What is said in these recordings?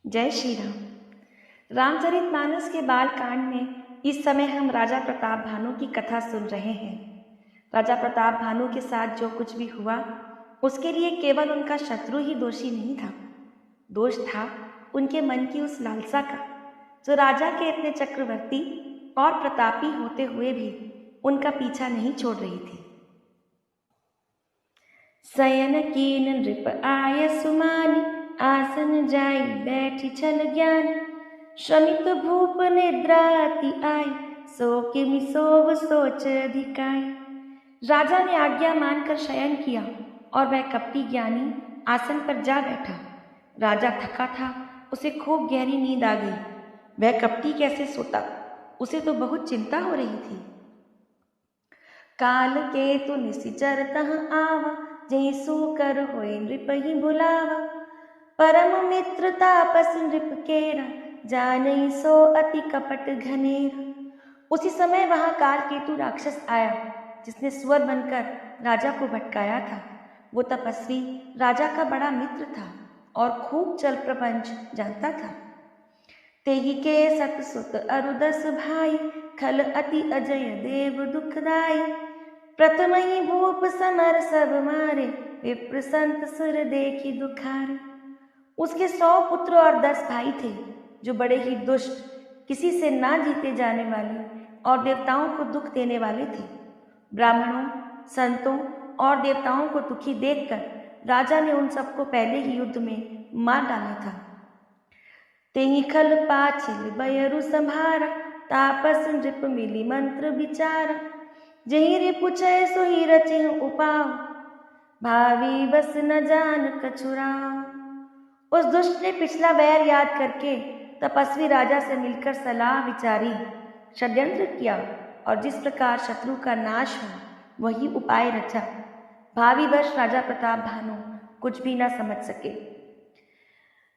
जय श्री राम। रामचरितमानस के बाल कांड में इस समय हम राजा प्रताप भानु की कथा सुन रहे हैं। राजा प्रताप भानु के साथ जो कुछ भी हुआ उसके लिए केवल उनका शत्रु ही दोषी नहीं था। दोष था उनके मन की उस लालसा का जो राजा के इतने चक्रवर्ती और प्रतापी होते हुए भी उनका पीछा नहीं छोड़ रही थी। शयन कीन नृप आय सुमानी, आसन जाई बैठी छल ज्ञान। शमित भूप निद्राति आई, सो किमि सोव सोच अधिकाई। राजा ने आज्ञा मानकर शयन किया और वह कपटी ज्ञानी आसन पर जा बैठा। राजा थका था, उसे खूब गहरी नींद आ गई। वह कपटी कैसे सोता, उसे तो बहुत चिंता हो रही थी। काल के तु निशिचर तह आवा, जही सूकर होए नृप ही बुलावा। परम मित्र तापस नृप केरा, जानई सो अति कपट घनेरा। उसी समय वहां काल केतु राक्षस आया जिसने स्वर बनकर राजा को भटकाया था। वो तपस्वी राजा का बड़ा मित्र था और खूब चल प्रपंच जानता था। तेहि के सत सुत अरुदस भाई, खल अति अजय देव दुखदाई। प्रथम ही भूप समर सब मारे, विप्र संत सुर देखी दुखारे। उसके 100 पुत्र और 10 भाई थे जो बड़े ही दुष्ट, किसी से ना जीते जाने वाले और देवताओं को दुख देने वाले थे। ब्राह्मणों, संतों और देवताओं को दुखी देखकर राजा ने उन सबको पहले ही युद्ध में मार डाला था। तेहि खल पाछिल बयरु संभारा, तापस नृप मिली मंत्र विचारा। जही रे पूछे सोही रचिह उपाव, भावी बस न जान कछुराव। उस दुष्ट ने पिछला वैर याद करके तपस्वी राजा से मिलकर सलाह विचारी, षड्यंत्र किया और जिस प्रकार शत्रु का नाश हो वही उपाय रचा। भावी वर्ष राजा प्रताप भानु कुछ भी न समझ सके।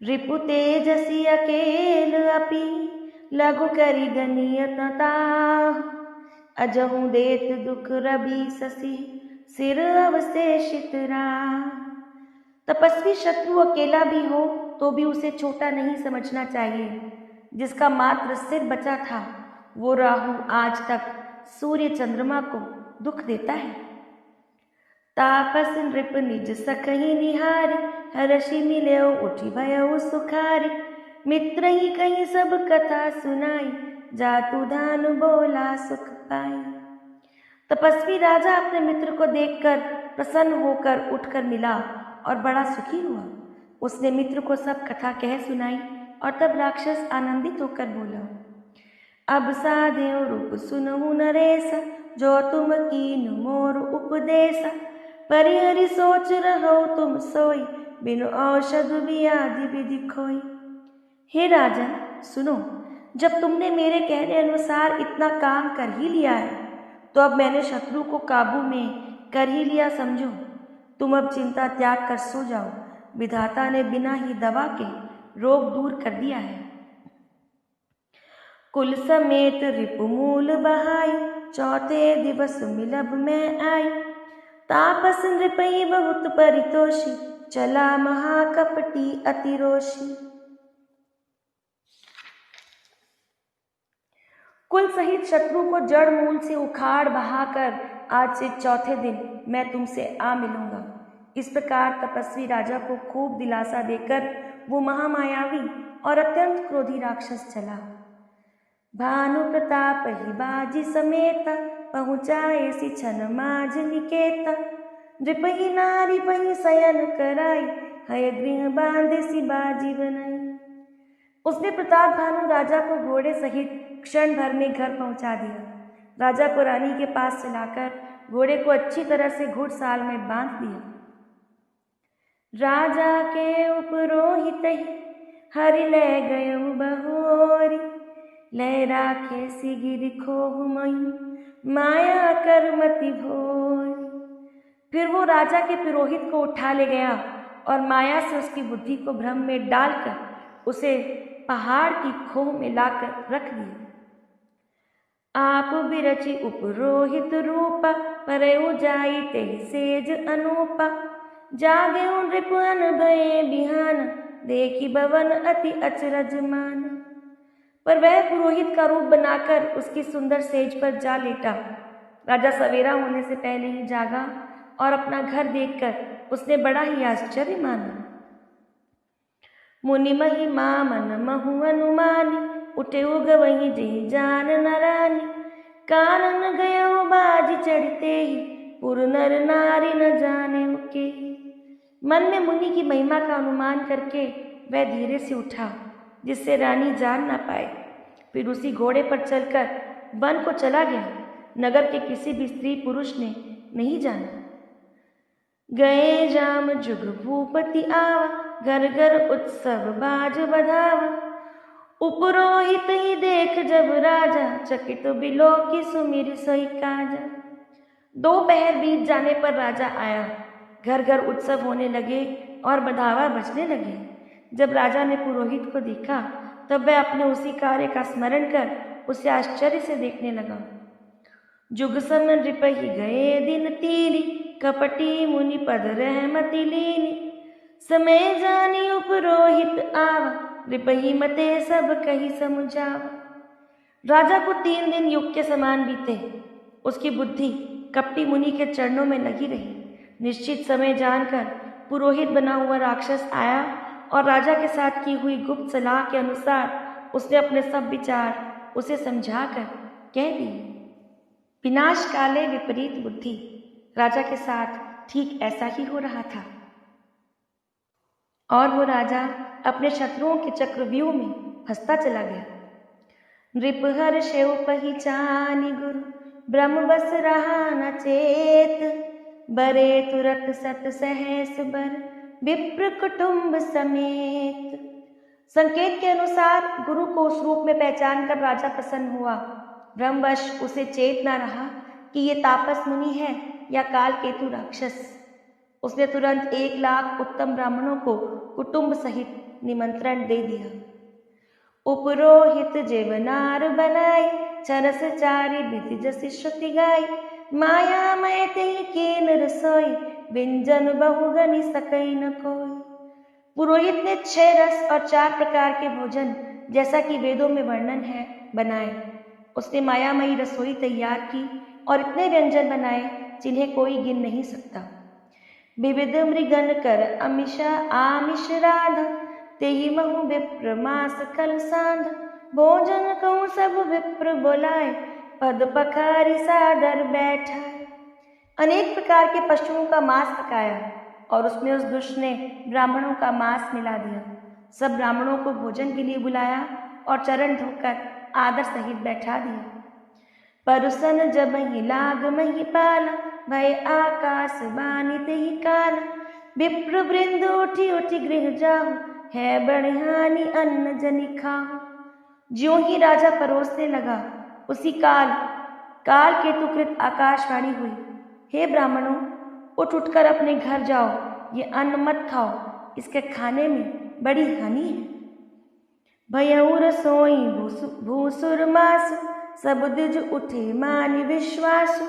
रिपु तेजसी अकेल अपि, लघु करि गनियत ताहु। अजहु देत दुख रवि शशि, सिर अवशेषित राह। तपस्वी शत्रु अकेला भी हो तो भी उसे छोटा नहीं समझना चाहिए। जिसका मात्र सिर बचा था वो राहु आज तक सूर्य चंद्रमा को दुख देता है। तापस नृप निज सखहि निहारी, हर्षि मिल्यो उठि भयो सुखारी। मित्र ही कहीं सब कथा सुनाई, जातु धानु बोला सुख पाई। तपस्वी राजा अपने मित्र को देखकर प्रसन्न होकर उठकर मिला और बड़ा सुखी हुआ। उसने मित्र को सब कथा कह सुनाई और तब राक्षस आनंदित होकर बोला, अब साधेव रूप सुनहु नरेसा, जो तुम कीन मोर उपदेसा। परिहरि सोच रहो तुम सोई, बिनु औषध व्याधि विधि खोई। हे राजन सुनो, जब तुमने मेरे कहने अनुसार इतना काम कर ही लिया है तो अब मैंने शत्रु को काबू में कर ही लिया समझो। तुम अब चिंता त्याग कर सो जाओ। विधाता ने बिना ही दवा के रोग दूर कर दिया है। कुल समेत रिपुमूल बहाई, चौथे दिवस मिलब में आई। तापस नृपई बहुत परितोषी, चला महाकपटी अतिरोषी। कुल सहित शत्रु को जड़ मूल से उखाड़ बहाकर आज से चौथे दिन मैं तुमसे आ मिलूंगा। इस प्रकार तपस्वी राजा को खूब दिलासा देकर वो महामायावी और अत्यंत क्रोधी राक्षस चला। भानु प्रताप ही बाजी समेता, पहुँचाए सी छन माज निकेता। नृपहि नारी पहि शयन कराई, हय गृह बांधे सी बाजी बनाई। उसने प्रताप भानु राजा को घोड़े सहित क्षण भर में घर पहुंचा दिया। राजा को रानी के पास से लाकर घोड़े को अच्छी तरह से घुड़साल में बांध दिया। राजा के उपरोहित ही, हरि ले गयो बहोरी। ले राखे सी गिरि खोहु मई, माया कर मति भोरी। फिर वो राजा के पुरोहित को उठा ले गया और माया से उसकी बुद्धि को भ्रम में डालकर उसे पहाड़ की खोह में लाकर रख दिया। आप बिरचि उपरोहित रूपा, परयु जाई तेहि सेज अनूपा। जागे नृप अन भये बिहान, देखी भवन अति अचरज मान। पर वह पुरोहित का रूप बनाकर उसकी सुंदर सेज पर जा लेटा। राजा सवेरा होने से पहले ही जागा और अपना घर देखकर उसने बड़ा ही आश्चर्य माना। मुनि महिमा मन महु अनुमानी, उठे उग वही जही जान नरानी। कानन गयो बाजी चढ़ते ही, पुर नर नारी न जाने उके। मन में मुनि की महिमा का अनुमान करके वह धीरे से उठा, जिससे रानी जान ना पाए। फिर उसी घोड़े पर चलकर वन को चला गया। नगर के किसी भी स्त्री पुरुष ने नहीं जाना। गए जाम जुग भूपति आवा, घर घर उत्सव बाज बधावा। उपरोहित ही देख जब राजा, चकित बिलो की सुमिर सोई काजा। दोपहर बीत जाने पर राजा आया। घर घर उत्सव होने लगे और बधावा बजने लगे। जब राजा ने पुरोहित को देखा तब वह अपने उसी कार्य का स्मरण कर उसे आश्चर्य से देखने लगा। जुग सम रिपहि गए दिन तीनी, कपटी मुनि पद रहमति लीनी। समय जानी उपरोहित आवा, रिपहि मते सब कही समुझावा। राजा को 3 दिन युग के समान बीते। उसकी बुद्धि कपटी मुनि के चरणों में लगी रही। निश्चित समय जानकर पुरोहित बना हुआ राक्षस आया और राजा के साथ की हुई गुप्त सलाह के अनुसार उसने अपने सब विचार उसे समझाकर कह दिए। विनाश काले विपरीत बुद्धि। राजा के साथ ठीक ऐसा ही हो रहा था और वो राजा अपने शत्रुओं के चक्रव्यूह में फंसता चला गया। नृप हर्षेउ पहिचानि गुरु, ब्रह्म बस रहा न चेत। बरे तुरत सत सहस बर, विप्र कुटुंब समेत। संकेत के अनुसार गुरु को उस रूप में पहचान कर राजा प्रसन्न हुआ। ब्रह्मवश उसे चेत न रहा कि ये तापस मुनि है या काल केतु राक्षस। उसने तुरंत 1 लाख उत्तम ब्राह्मणों को कुटुंब सहित निमंत्रण दे दिया। उपरोहित जेवनार बनाई, चरस चारि विधि जसि श्रुति गाई। माया मय तेहि केन रसोई, व्यंजन बहुगनि सकई न कोई। पुरोहित ने 6 रस और 4 प्रकार के भोजन, जैसा कि वेदों में वर्णन है, बनाए। उसने मायामयी रसोई तैयार की और इतने व्यंजन बनाए जिन्हें कोई गिन नहीं सकता। विविध मृगन कर अमिषा आमिष राधा, तेहि महु विप्र मास कल सांध। भोजन कहूँ सब विप्र बोलाए, पद पखारी सादर बैठाए। अनेक प्रकार के पशुओं का मांस पकाया और उसमें उस दुष्ट ने ब्राह्मणों का मांस मिला दिया। सब ब्राह्मणों को भोजन के लिए बुलाया और चरण धोकर आदर सहित बैठा दिया। परुसन जब ही लाग मही पाला, भय आकाश बानी तेहि काला। विप्र वृंद उठी उठी गृह जाहु, है बढ़ियानी अन्न जनि खाहु। ज्यों ही राजा परोसने लगा उसी काल केतुकृत आकाशवाणी हुई, हे ब्राह्मणों, उठकर अपने घर जाओ। ये अन्न मत खाओ, इसके खाने में बड़ी हानि है। भयउ रसोई भूसुर मासु, सब द्विज उठे मानि विश्वासु।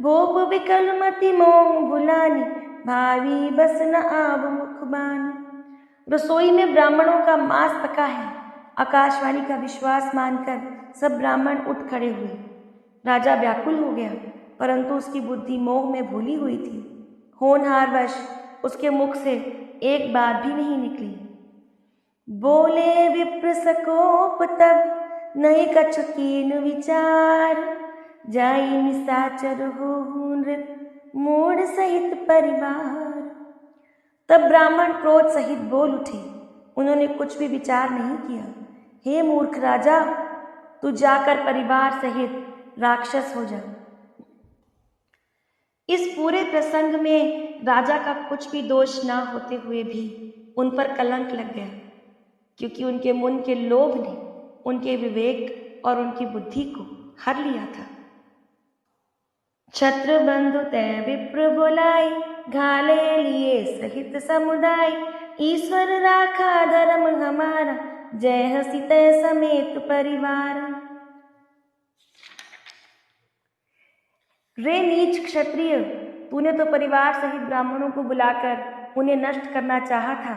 गोप विकल मति मोह भुलानी, भावी बस न आव मुख बानी। रसोई में ब्राह्मणों का मांस पका है। आकाशवाणी का विश्वास मानकर सब ब्राह्मण उठ खड़े हुए। राजा व्याकुल हो गया, परंतु उसकी बुद्धि मोह में भूली हुई थी। होनहारवश उसके मुख से एक बात भी नहीं निकली। बोले विप्र सकोप तब, नहीं कछु कीन विचार। जाई निशाचर हो नृप, मूढ़ सहित परिवार। तब ब्राह्मण क्रोध सहित बोल उठे। उन्होंने कुछ भी विचार नहीं किया। हे मूर्ख राजा, तू जाकर परिवार सहित राक्षस हो जा। इस पूरे प्रसंग में राजा का कुछ भी दोष ना होते हुए भी उन पर कलंक लग गया, क्योंकि उनके मन के लोभ ने उनके विवेक और उनकी बुद्धि को हर लिया था। छत्र बंधु तय विप्र बोलाई, घाले लिए सहित समुदाय। ईश्वर राखा धर्म हमारा, जय हसी तय समेत परिवार। रे नीच क्षत्रिय, तूने तो परिवार सहित ब्राह्मणों को बुलाकर उन्हें नष्ट करना चाहा था,